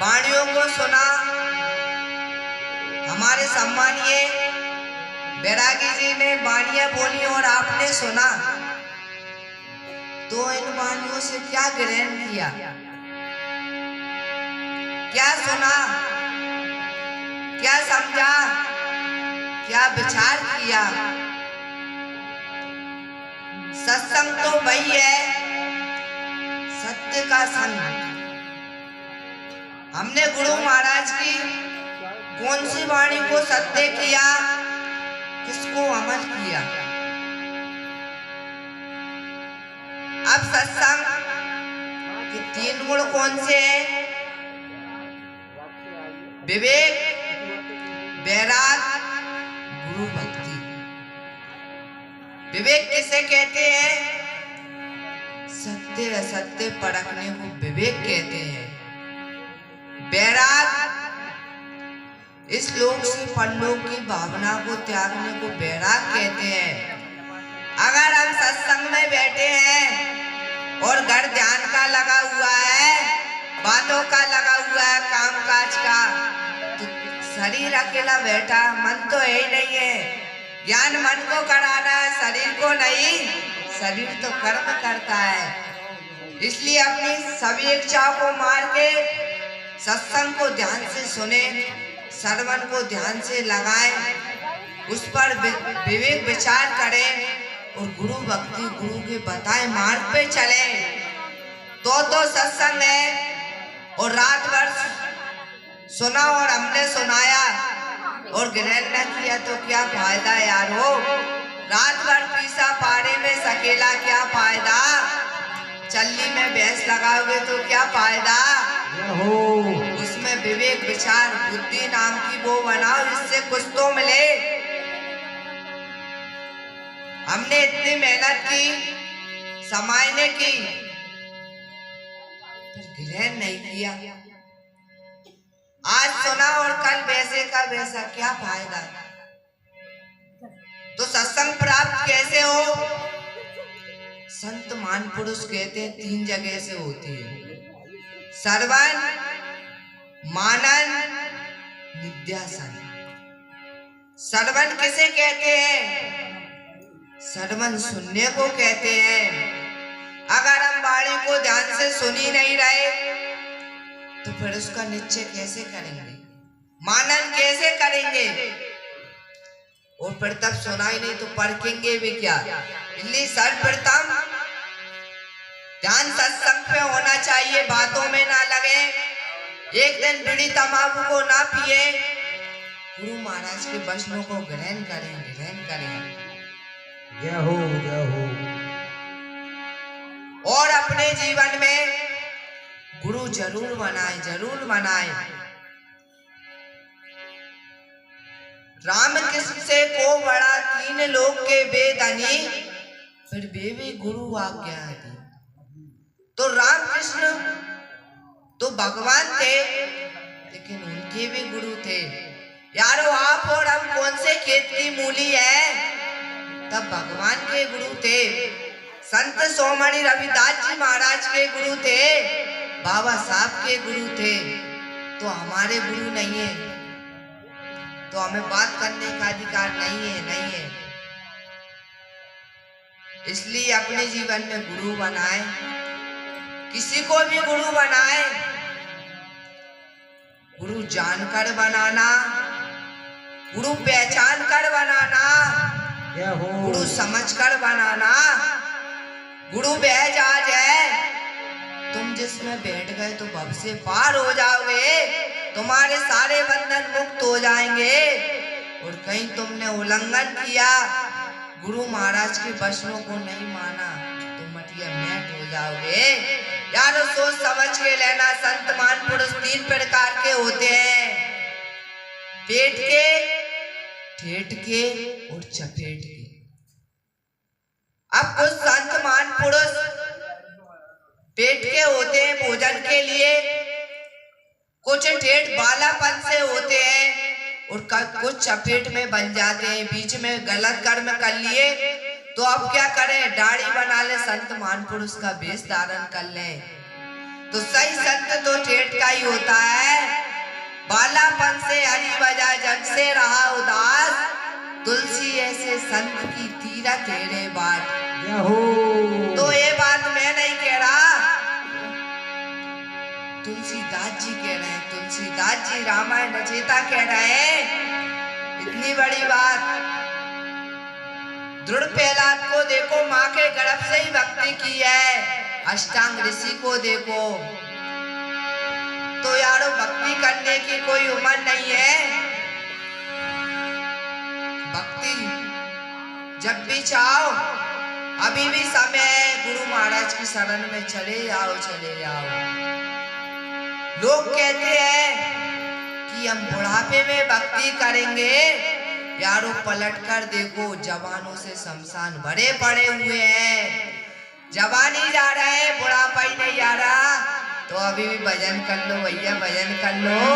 वाणियों को सुना, हमारे सम्मानीय बैरागी जी ने वाणियां बोली और आपने सुना, तो इन वाणियों से क्या ग्रहण किया, क्या सुना, क्या समझा, क्या विचार किया? सत्संग तो वही है, सत्य का संग। हमने गुरु महाराज की कौन सी वाणी को सत्य किया, किसको अमल किया? अब सत्संग के 3 गुण कौन से हैं? विवेक, वैराग, गुरु भक्ति। विवेक किसे कहते हैं? सत्य असत्य परखने को विवेक कहते हैं। वैराग, इस लोक से परलोक की भावना को त्यागने को वैराग कहते हैं। अगर हम सत्संग में बैठे हैं और घर ध्यान का लगा हुआ है, बातों का लगा हुआ है, काम काज का, तो शरीर अकेला बैठा, मन तो है ही नहीं है। ज्ञान मन को कराना है, शरीर को नहीं। शरीर तो कर्म करता है। इसलिए अपनी सभी इच्छाओं को मार के सत्संग को ध्यान से सुने, श्रवण को ध्यान से लगाएं, उस पर विवेक विचार करें और गुरु भक्ति, गुरु के बताए मार्ग पे चले। तो सत्संग है और रात भर सुना और हमने सुनाया और ग्रहण न किया तो क्या फायदा यार हो? रात भर पीसा पारे में सकेला, क्या फायदा? चल्ली में भैंस लगाओगे तो क्या फायदा? उसमें विवेक विचार बुद्धि नाम की वो बनाओ, इससे कुछ तो मिले। हमने इतनी मेहनत की, समायने की, पर ग्रहण नहीं किया। आज सुना और कल वैसे का वैसा, क्या फायदा? तो सत्संग प्राप्त कैसे हो? संत महापुरुष कहते हैं 3 जगह से होती है: श्रवण, मानन, निध्यासन। श्रवण किसे कहते हैं? श्रवण सुनने को कहते हैं। अगर हम वाणी को ध्यान से सुन ही नहीं रहे तो फिर उसका निश्चय कैसे करेंगे, मानन कैसे करेंगे? और फिर तब सुना ही नहीं तो परखेंगे भी क्या? इसलिए सर्वप्रथम ध्यान सत्संग पे होना चाहिए, बातों में ना लगे, एक दिन बीड़ी तंबाकू को ना पिए, गुरु महाराज के वचनों को ग्रहण करें, ग्रहण करें। जय हो, जय हो। और अपने जीवन में गुरु जरूर बनाए, जरूर बनाए। राम कृष्ण से को बड़ा 3 लोक के वेदनी, फिर वे भी गुरु आज्ञा दी। तो राम कृष्ण तो भगवान थे, लेकिन उनके भी गुरु थे। यारो आप और हम कौन से खेत की मूली है? तब भगवान के गुरु थे। संत सोमणि रविदास जी महाराज के गुरु थे, बाबा साहब के गुरु थे। तो हमारे गुरु नहीं है, तो हमें बात करने का अधिकार नहीं है, नहीं है। इसलिए अपने जीवन में गुरु बनाए, किसी को भी गुरु बनाए। गुरु जानकर बनाना, गुरु पहचान कर बनाना, गुरु समझकर बनाना। गुरु वह जहाज है तुम जिसमें बैठ गए तो भव से पार हो जाओगे, तुम्हारे सारे बंधन मुक्त हो जाएंगे। और कहीं तुमने उल्लंघन किया, गुरु महाराज के वचनों को नहीं माना, तो मटिया मैट हो जाओगे। यारो सोच समझ के लेना। संत महापुरुष 3 प्रकार के होते हैं: पेट के, ठेठ के और चपेट के। अब कुछ संत महापुरुष पेट के होते हैं भोजन के लिए, कुछ ठेठ बालापन से होते हैं और कुछ चपेट में बन जाते हैं। बीच में गलत कर्म कर लिए तो अब क्या करें? दाढ़ी बना ले, संत महापुरुष का वेश धारण कर ले। तो सही संत तो ठेठ का ही होता है। बालापन से हरि बजा जग से रहा उदास, तुलसी ऐसे संत की तीरथ हेरे बाट। जय हो। तो ये बात मैं नहीं कह रहा, तुलसीदास जी कह रहे हैं। तुलसीदास जी रामायण रचयिता कह रहे हैं। इतनी बड़ी बात। दृढ़ प्रहलाद को देखो, माँ के गर्भ से ही भक्ति की है। अष्टांग ऋषि को देखो। तो यारो भक्ति करने की कोई उम्र नहीं है। भक्ति जब भी चाहो, अभी भी समय है। गुरु महाराज की शरण में चले जाओ, चले जाओ। लोग कहते हैं कि हम बुढ़ापे में भक्ति करेंगे। यारो पलट कर देखो, जवानों से शमशान भरे पड़े हुए हैं। जवान ही जा रहे हैं, बुढ़ापा ही नहीं जा रहा। तो अभी भी भजन कर लो भैया, भजन कर लो।